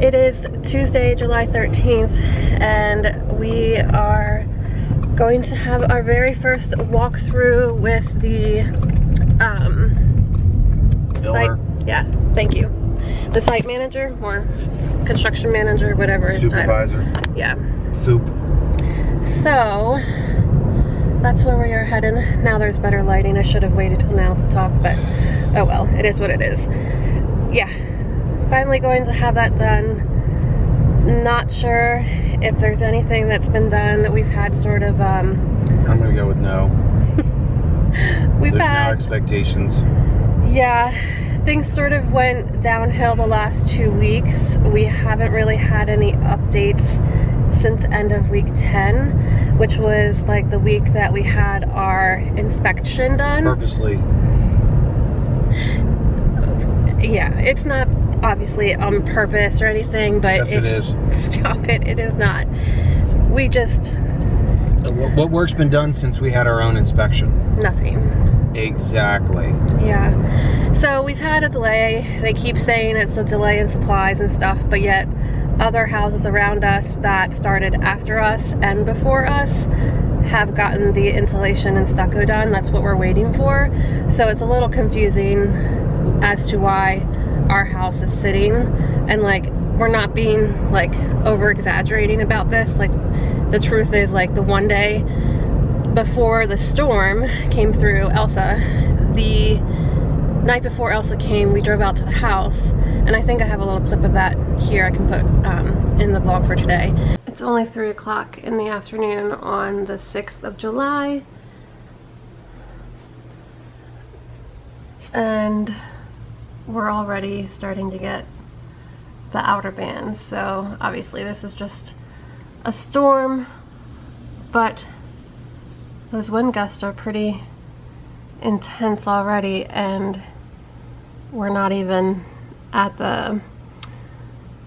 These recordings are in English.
It is Tuesday, July 13th, and we are going to have our very first walkthrough with the builder. Site, yeah, thank you. The site manager or construction manager, whatever his Supervisor. title. Yeah. Soup. So that's where we are heading. Now there's better lighting. I should have waited till now to talk, but oh well, it is what it is. Yeah, finally going to have that done. Not sure if there's anything that's been done. We've had sort of I'm gonna go with no. There's no expectations. Yeah, things sort of went downhill the last 2 weeks. We haven't really had any updates since end of week 10, which was like the week that we had our inspection done. Purposely. Yeah, it's not obviously on purpose or anything, but yes, it is. Stop it, it is not. We just... What work's been done since we had our own inspection? Nothing. Exactly. Yeah. So we've had a delay. They keep saying it's a delay in supplies and stuff, but yet other houses around us that started after us and before us have gotten the insulation and stucco done. That's what we're waiting for. So it's a little confusing as to why our house is sitting, and like we're not being like over exaggerating about this. Like the truth is, like the one day before the storm came through, Elsa, the night before Elsa came, we drove out to the house, and I think I have a little clip of that here I can put in the vlog for today. It's only 3 o'clock in the afternoon on the 6th of July, and we're already starting to get the outer bands. So obviously this is just a storm, but those wind gusts are pretty intense already, and we're not even at the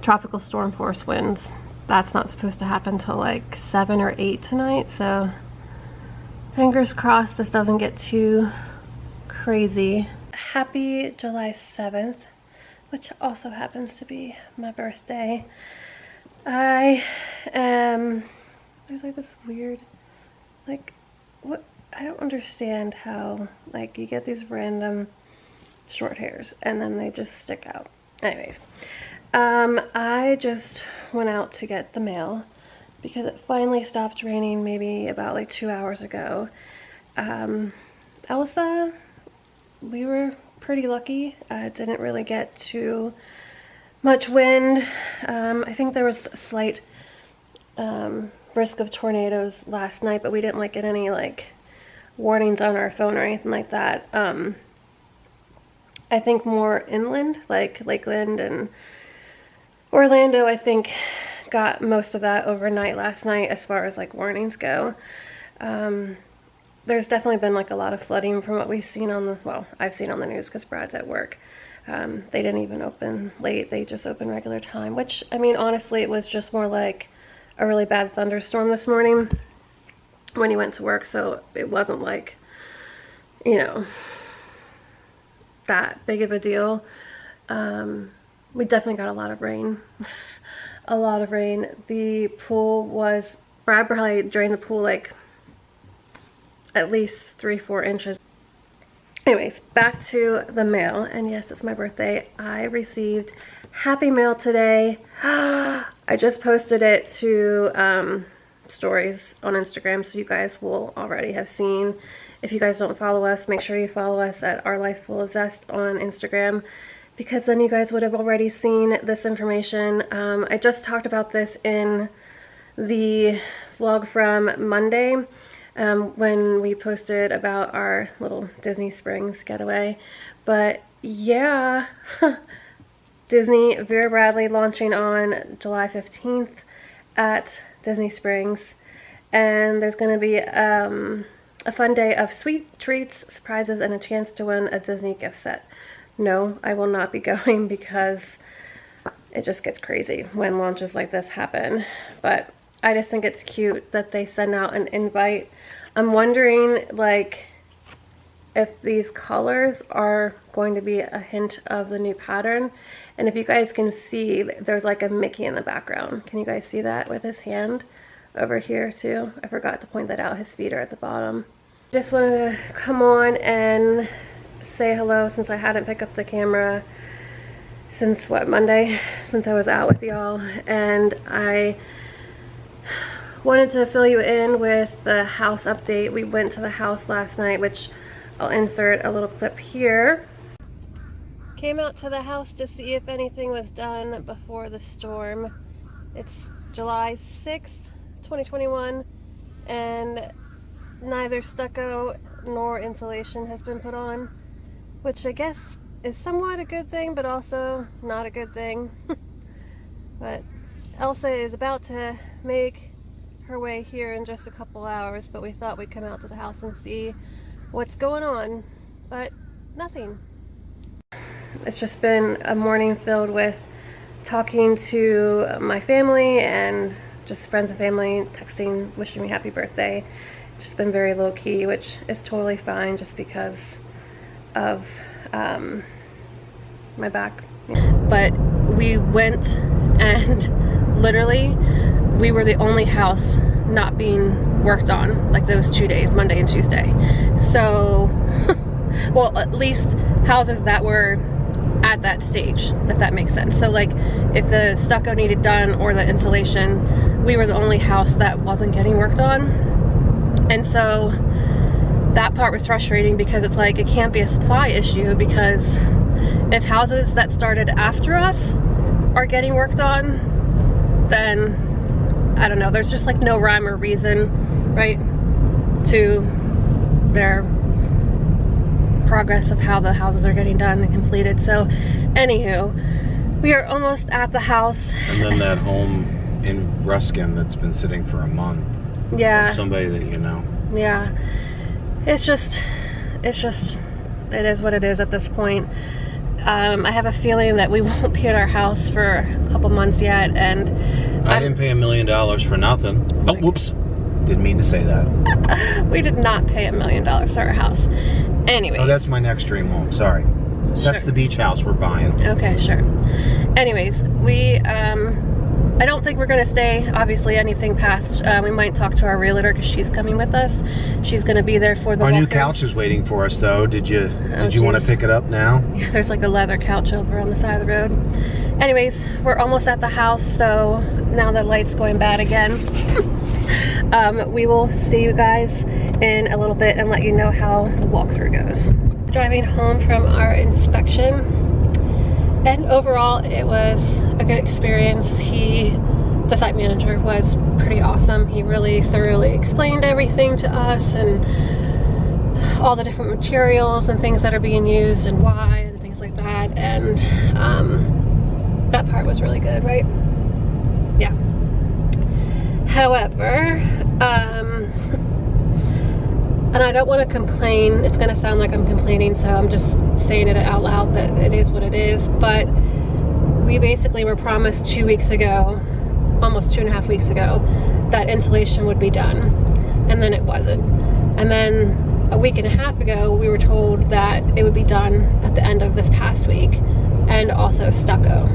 tropical storm force winds. That's not supposed to happen till like 7 or 8 tonight, so fingers crossed this doesn't get too crazy. Happy July 7th, which also happens to be my birthday. There's like this weird, like, what, I don't understand how, like, you get these random short hairs and then they just stick out. Anyways, I just went out to get the mail because it finally stopped raining maybe about like 2 hours ago. Elsa, we were pretty lucky. Didn't really get too much wind. I think there was a slight risk of tornadoes last night, but we didn't like get any like warnings on our phone or anything like that. I think more inland, like Lakeland and Orlando, I think got most of that overnight last night as far as like warnings go. There's definitely been like a lot of flooding from what we've seen on the, well, I've seen on the news because Brad's at work. They didn't even open late, they just opened regular time, which, I mean, honestly, it was just more like a really bad thunderstorm this morning when he went to work, so it wasn't like, you know, that big of a deal. We definitely got a lot of rain. A lot of rain. The pool was, Brad probably drained the pool like at least 3-4 inches. Anyways, back to the mail, and yes, it's my birthday. I received Happy Mail today. I just posted it to stories on Instagram, so you guys will already have seen. If you guys don't follow us, make sure you follow us at Our Life Full of Zest on Instagram, because then you guys would have already seen this information. I just talked about this in the vlog from Monday, when we posted about our little Disney Springs getaway. But yeah, Disney Vera Bradley launching on July 15th at Disney Springs, and there's going to be a fun day of sweet treats, surprises, and a chance to win a Disney gift set. No, I will not be going because it just gets crazy when launches like this happen, but I just think it's cute that they send out an invite. I'm wondering, like, if these colors are going to be a hint of the new pattern, And if you guys can see, there's like a Mickey in the background. Can you guys see that with his hand over here too? I forgot to point that out. His feet are at the bottom. Just wanted to come on and say hello since I hadn't picked up the camera since what, Monday, since I was out with y'all. And I wanted to fill you in with the house update. We went to the house last night, which I'll insert a little clip here. Came out to the house to see if anything was done before the storm. It's July 6th, 2021, and neither stucco nor insulation has been put on, which I guess is somewhat a good thing, but also not a good thing. But Elsa is about to make her way here in just a couple hours, but we thought we'd come out to the house and see what's going on, but nothing. It's just been a morning filled with talking to my family and just friends and family, texting, wishing me happy birthday. It's just been very low key, which is totally fine just because of my back. But we went and literally we were the only house not being worked on like those 2 days, Monday and Tuesday. So, well, at least houses that were at that stage, if that makes sense. So like if the stucco needed done or the insulation, we were the only house that wasn't getting worked on. And so that part was frustrating because it's like it can't be a supply issue, because if houses that started after us are getting worked on, then I don't know, there's just like no rhyme or reason, right, to their progress of how the houses are getting done and completed. So anywho, we are almost at the house. And then that home in Ruskin that's been sitting for a month. Yeah. Somebody that you know. Yeah. It's just, it is what it is at this point. I have a feeling that we won't be at our house for a couple months yet, and I didn't pay $1 million for nothing. Oh, whoops. Didn't mean to say that. We did not pay $1 million for our house. Anyways. Oh, that's my next dream home. Sorry. That's the beach house we're buying. Okay, sure. Anyways, we, I don't think we're gonna stay, obviously, anything past, we might talk to our realtor because she's coming with us. She's gonna be there for the Our new couch is waiting for us though. Did you want to pick it up now? Yeah, there's like a leather couch over on the side of the road. Anyways, we're almost at the house, so now the light's going bad again. We will see you guys in a little bit and let you know how the walkthrough goes. Driving home from our inspection, and overall it was a good experience. The site manager was pretty awesome. He really thoroughly explained everything to us and all the different materials and things that are being used and why and things like that, and that part was really good, right? Yeah. However, and I don't want to complain, it's going to sound like I'm complaining, so I'm just saying it out loud that it is what it is, but we basically were promised 2 weeks ago, almost 2.5 weeks ago, that insulation would be done, and then it wasn't. And then a week and a half ago, we were told that it would be done at the end of this past week, and also stucco.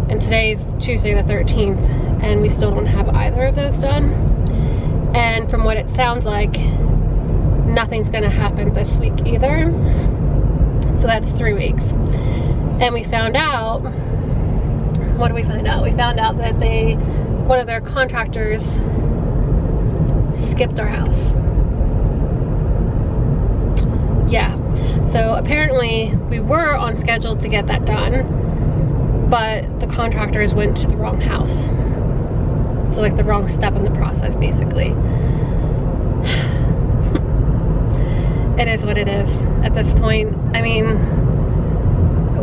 And today's Tuesday the 13th, and we still don't have either of those done. And from what it sounds like, nothing's gonna happen this week either. So that's 3 weeks. And we found out, what did we find out? We found out that one of their contractors skipped our house. Yeah, so apparently we were on schedule to get that done, but the contractors went to the wrong house. So like the wrong step in the process, basically. It is what it is at this point. I mean,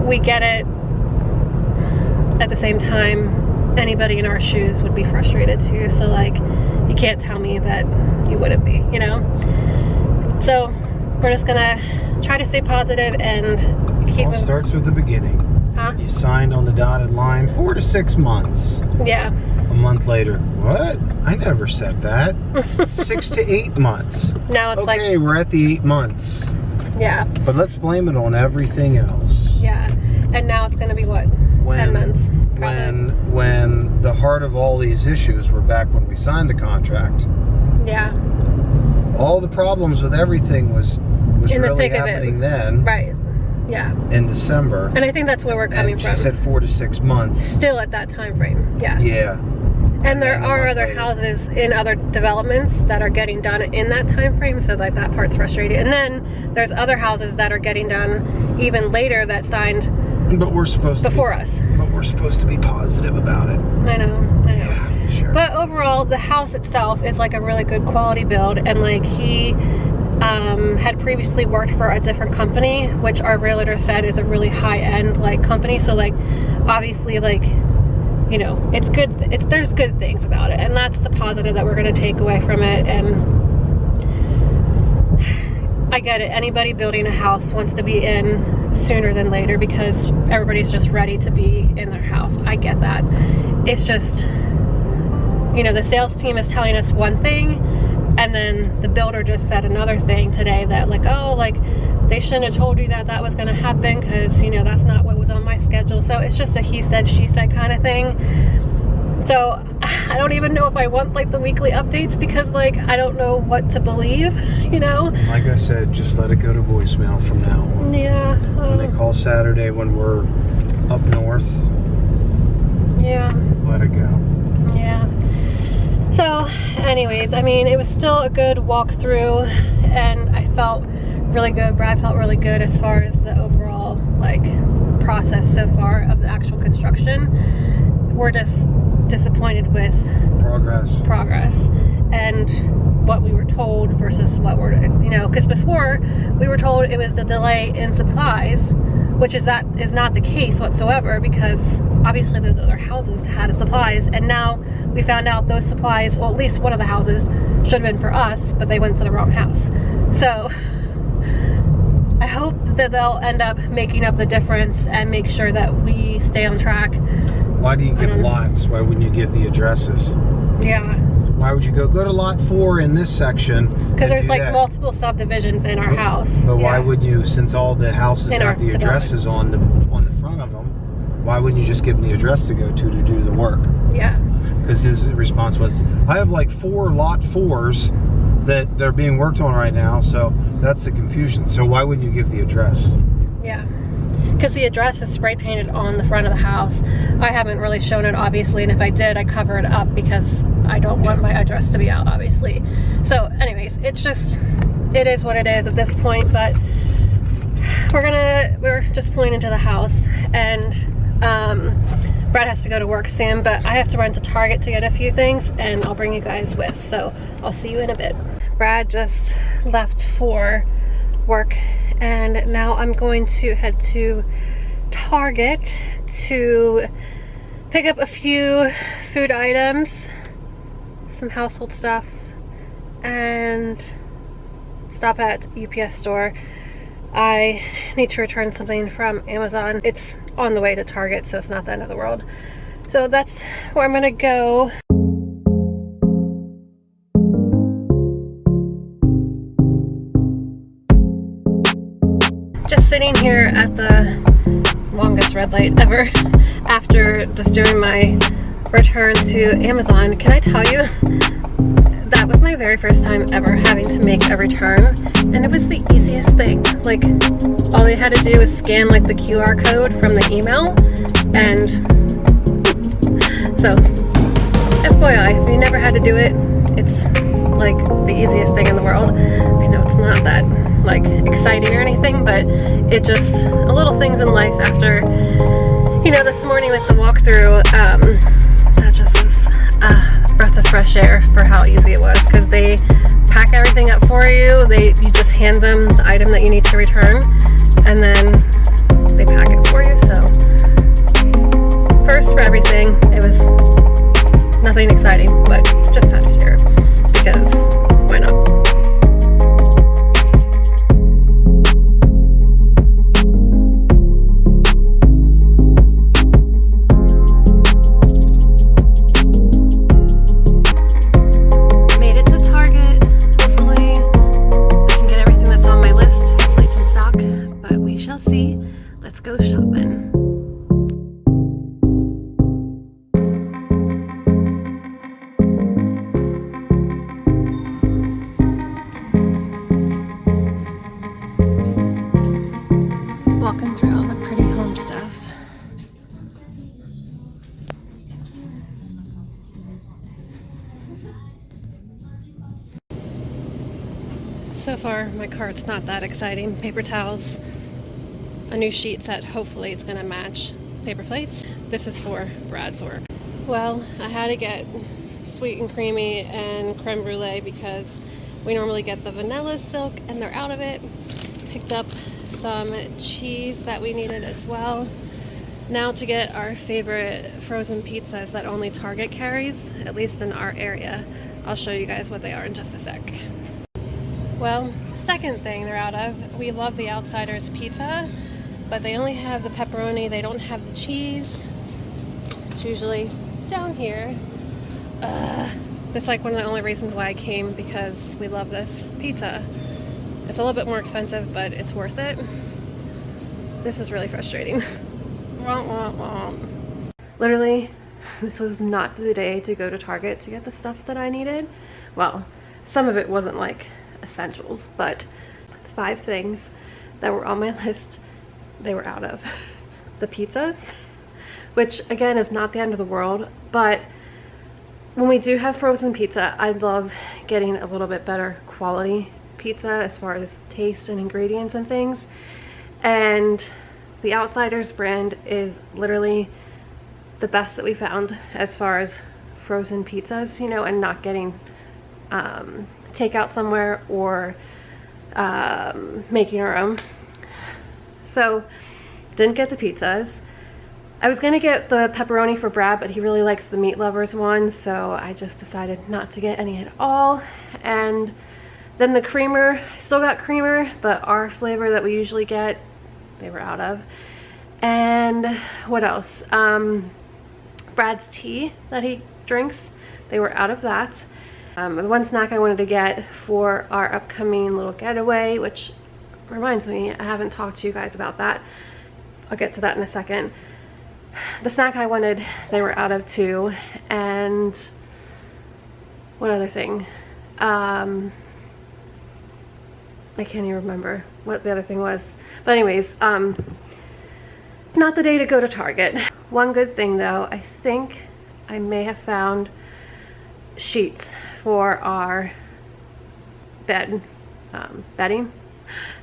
we get it. At the same time, anybody in our shoes would be frustrated too. So like, you can't tell me that you wouldn't be, you know? So we're just gonna try to stay positive and keep it. All starts with the beginning. Huh? You signed on the dotted line 4 to 6 months. Yeah. A month later, what? I never said that. 6 to 8 months. Now it's like, okay, we're at the 8 months. yeah. But let's blame it on everything else. Yeah. And now it's gonna be what? 10 months. Probably. When the heart of all these issues were back when we signed the contract. Yeah. All the problems with everything was In the really thick of it. happening then. Right. Yeah. In December. And I think that's where we're coming from. She said 4 to 6 months. Still at that time frame. Yeah. Yeah. And there are other houses in other developments that are getting done in that time frame, so like that part's frustrating. And then there's other houses that are getting done even later that signed before us. But we're supposed to be positive about it. I know. Yeah, sure. But overall, the house itself is like a really good quality build, and like he had previously worked for a different company, which our realtor said is a really high-end like company. So like obviously like, you know, it's good. There's good things about it, and that's the positive that we're going to take away from it. And I get it. Anybody building a house wants to be in sooner than later because everybody's just ready to be in their house. I get that. It's just, you know, the sales team is telling us one thing, and then the builder just said another thing today that like, oh, like they shouldn't have told you that that was going to happen because, you know, that's not what was on my schedule. So it's just a he said, she said kind of thing. So I don't even know if I want like the weekly updates because like I don't know what to believe, you know? Like I said, just let it go to voicemail from now on. Yeah. When they call Saturday when we're up north. Yeah. Let it go. Yeah. So anyways, I mean, it was still a good walkthrough, and I felt really good. Brad felt really good as far as the overall like process so far of the actual construction. We're just disappointed with progress and what we were told versus what we're, you know, because before we were told it was the delay in supplies, which is not the case whatsoever, because obviously those other houses had supplies, and now we found out those supplies, well, at least one of the houses should have been for us, but they went to the wrong house. So I hope that they'll end up making up the difference and make sure that we stay on track. Why do you give lots? Why wouldn't you give the addresses? Yeah. Why would you go to lot 4 in this section? Because there's like multiple subdivisions in our house. But why wouldn't you, since all the houses have the addresses on the front of them, why wouldn't you just give them the address to go to do the work? Yeah. Because his response was, I have like 4 lot 4s that they're being worked on right now, so that's the confusion. So why wouldn't you give the address? Yeah. Because the address is spray painted on the front of the house. I haven't really shown it, obviously, and if I did, I'd cover it up because I don't want my address to be out, obviously. So anyways, it's just, it is what it is at this point, but we're just pulling into the house, and Brad has to go to work soon, but I have to run to Target to get a few things, and I'll bring you guys with, so I'll see you in a bit. Brad just left for work, and now I'm going to head to Target to pick up a few food items, some household stuff, and stop at UPS store. I need to return something from Amazon. It's on the way to Target, so it's not the end of the world. So that's where I'm gonna go. Just sitting here at the longest red light ever after just doing my return to Amazon. Can I tell you, that was my very first time ever having to make a return, and it was the easiest thing. Like, all they had to do was scan like the QR code from the email, and so FYI, if you never had to do it, it's like the easiest thing in the world. I know it's not that like exciting or anything, but it just, little things in life after, you know, this morning with the walkthrough, that just was a breath of fresh air for how easy it was, because they pack everything up for you. You just hand them the item that you need to return, and then they pack it for you. So first for everything, it was nothing exciting, but just had to share it because why not? So far, my cart's not that exciting. Paper towels, a new sheet set, hopefully it's gonna match. Paper plates. This is for Brad's work. Well, I had to get sweet and creamy and creme brulee because we normally get the vanilla silk and they're out of it. Picked up some cheese that we needed as well. Now to get our favorite frozen pizzas that only Target carries, at least in our area. I'll show you guys what they are in just a sec. Well, second thing they're out of, we love the Outsiders pizza, but they only have the pepperoni, they don't have the cheese. It's usually down here. It's like one of the only reasons why I came, because we love this pizza. It's a little bit more expensive, but it's worth it. This is really frustrating. Literally, this was not the day to go to Target to get the stuff that I needed. Well, some of it wasn't like essentials, but 5 things that were on my list, they were out of. The pizzas, which again is not the end of the world, but when we do have frozen pizza, I love getting a little bit better quality pizza as far as taste and ingredients and things. And the Outsiders brand is literally the best that we found as far as frozen pizzas, you know, and not getting takeout somewhere or making our own. So didn't get the pizzas. I was gonna get the pepperoni for Brad, but he really likes the meat lovers one, so I just decided not to get any at all. And then the creamer, still got creamer, but our flavor that we usually get, they were out of. And what else? Brad's tea that he drinks, they were out of that. The one snack I wanted to get for our upcoming little getaway, which reminds me, I haven't talked to you guys about that. I'll get to that in a second. The snack I wanted, they were out of too. And what other thing? I can't even remember what the other thing was. But anyways, not the day to go to Target. One good thing though, I think I may have found sheets for our bed, bedding.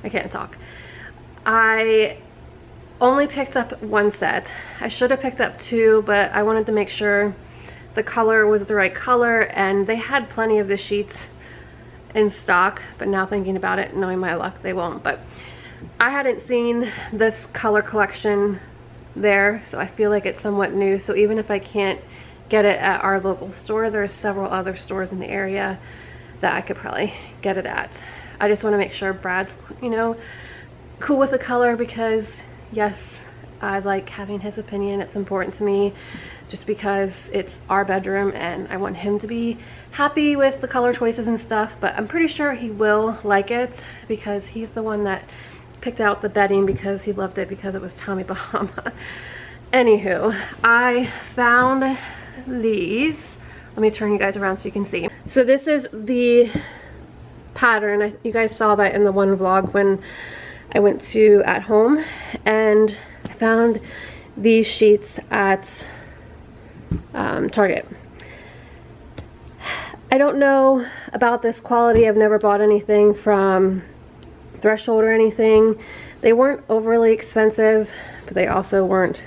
I can't talk. I only picked up 1 set. I should have picked up 2, but I wanted to make sure the color was the right color, and they had plenty of the sheets in stock, but now thinking about it, knowing my luck, they won't. But I hadn't seen this color collection there, so I feel like it's somewhat new. So even if I can't get it at our local store, there's several other stores in the area that I could probably get it at. I just want to make sure Brad's, you know, cool with the color, because yes, I like having his opinion. It's important to me just because it's our bedroom and I want him to be happy with the color choices and stuff, but I'm pretty sure he will like it because he's the one that picked out the bedding because he loved it because it was Tommy Bahama. Anywho, I found these. Let me turn you guys around so you can see. So this is the pattern. You guys saw that in the one vlog when I went to At Home, and I found these sheets at Target. I don't know about this quality. I've never bought anything from Threshold or anything. They weren't overly expensive, but they also weren't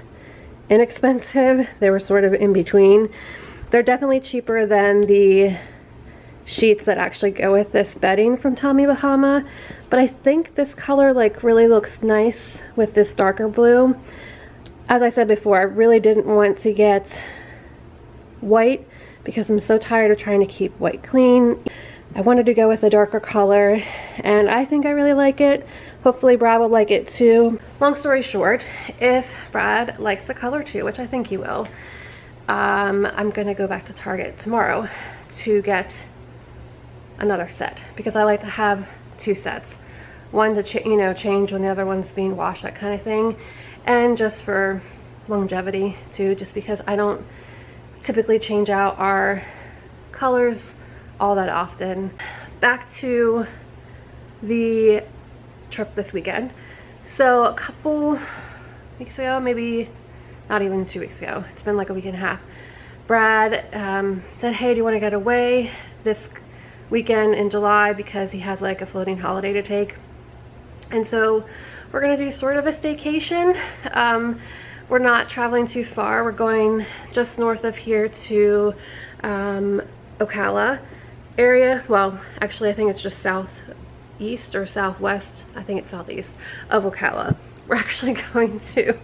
inexpensive. They were sort of in between. They're definitely cheaper than the sheets that actually go with this bedding from Tommy Bahama, but I think this color like really looks nice with this darker blue. As I said before, I really didn't want to get white because I'm so tired of trying to keep white clean. I wanted to go with a darker color, and I think I really like it. Hopefully Brad will like it too. Long story short, if Brad likes the color too, which I think he will, I'm gonna go back to Target tomorrow to get another set, because I like to have 2 sets. One to change when the other one's being washed, that kind of thing, and just for longevity too, just because I don't typically change out our colors all that often. Back to the trip this weekend. So a couple weeks ago, maybe not even 2 weeks ago, it's been like a week and a half, Brad said, hey, do you want to get away this weekend in July because he has like a floating holiday to take. And so we're gonna do sort of a staycation. We're not traveling too far. We're going just north of here to Ocala area. Well, actually I think it's just southeast or southwest. I think it's southeast of Ocala. We're actually going to,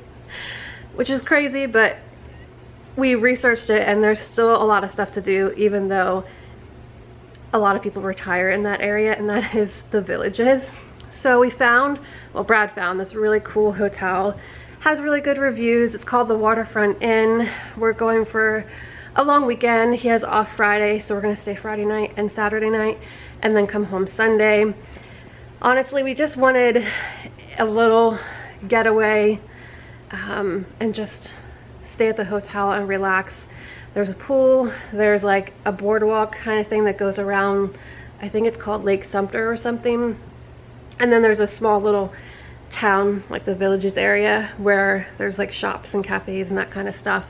which is crazy, but we researched it and there's still a lot of stuff to do, even though a lot of people retire in that area, and that is the Villages. So we found, well, Brad found this really cool hotel. Has really good reviews. It's called the Waterfront Inn. We're going for a long weekend. He has off Friday, so we're gonna stay Friday night and Saturday night and then come home Sunday. Honestly, we just wanted a little getaway and just stay at the hotel and relax. There's a pool, there's like a boardwalk kind of thing that goes around, I think it's called Lake Sumter or something. And then there's a small little town, like the Villages area, where there's like shops and cafes and that kind of stuff.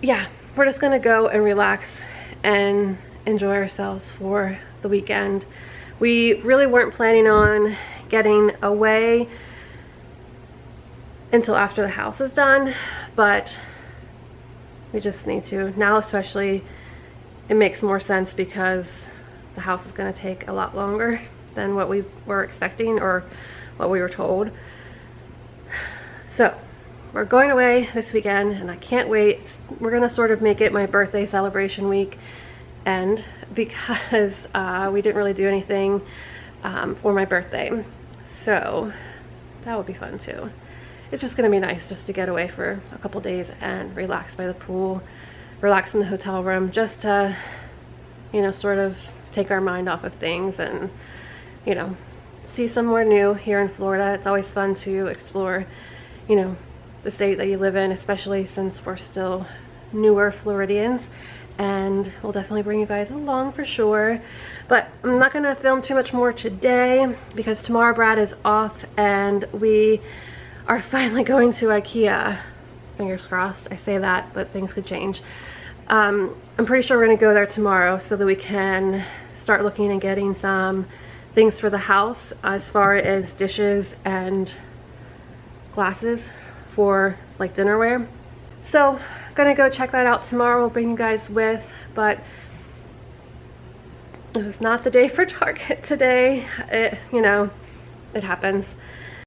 Yeah, we're just gonna go and relax and enjoy ourselves for the weekend. We really weren't planning on getting away until after the house is done, but we just need to now. Especially it makes more sense because the house is going to take a lot longer than what we were expecting or what we were told. So we're going away this weekend and I can't wait. We're going to sort of make it my birthday celebration week, and because we didn't really do anything for my birthday, so that would be fun too. It's just going to be nice just to get away for a couple days and relax by the pool, relax in the hotel room, just to, you know, sort of take our mind off of things and, you know, see somewhere new here in Florida. It's always fun to explore, you know, the state that you live in, especially since we're still newer Floridians, and we'll definitely bring you guys along for sure. But I'm not gonna film too much more today because tomorrow Brad is off and we are finally going to IKEA. Fingers crossed. I say that, but things could change. I'm pretty sure we're gonna go there tomorrow so that we can start looking and getting some things for the house as far as dishes and glasses for like dinnerware. So gonna go check that out tomorrow. We'll bring you guys with, but it was not the day for Target today. You know, it happens.